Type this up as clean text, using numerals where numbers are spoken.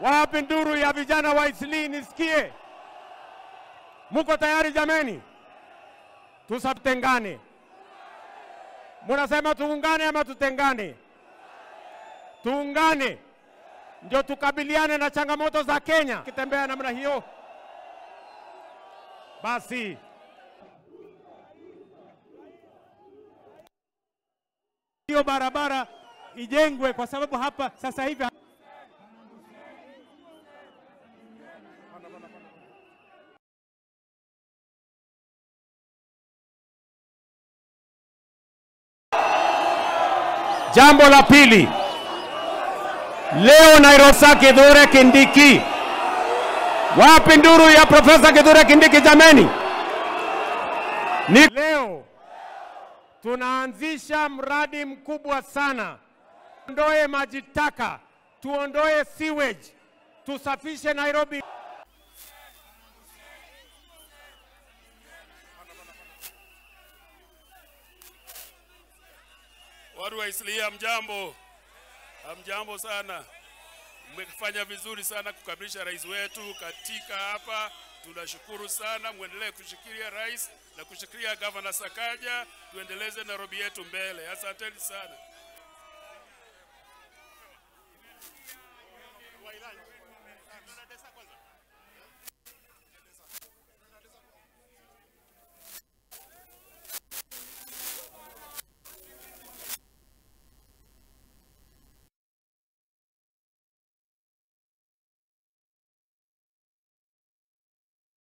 Wapi nduru ya vijana wa Eastleigh nisikie? Muko tayari jameni? Tusitengane. Munasema tuungane ama tutengane? Tuungane. Ndio tukabiliane na changamoto za Kenya. Kitembea namna hiyo. Basi hiyo barabara ijengwe kwa sababu hapa sasa hivi Jambo la pili, leo Nairobi Kithure Kindiki. Wapi nduru ya Profesa Kithure Kindiki jameni? Ni leo tunaanzisha mradi mkubwa sana. Tuondoe maji taka, tuondoe sewage, tusafishe Nairobi. Watu wa Eastleigh hamjambo. Hamjambo sana. Mmefanya vizuri sana kukamilisha rais wetu katika hapa. Tunashukuru sana, muendelee kushikilia rais na kushikilia Governor Sakaja, tuendeleze Nairobi yetu mbele. Asanteni sana.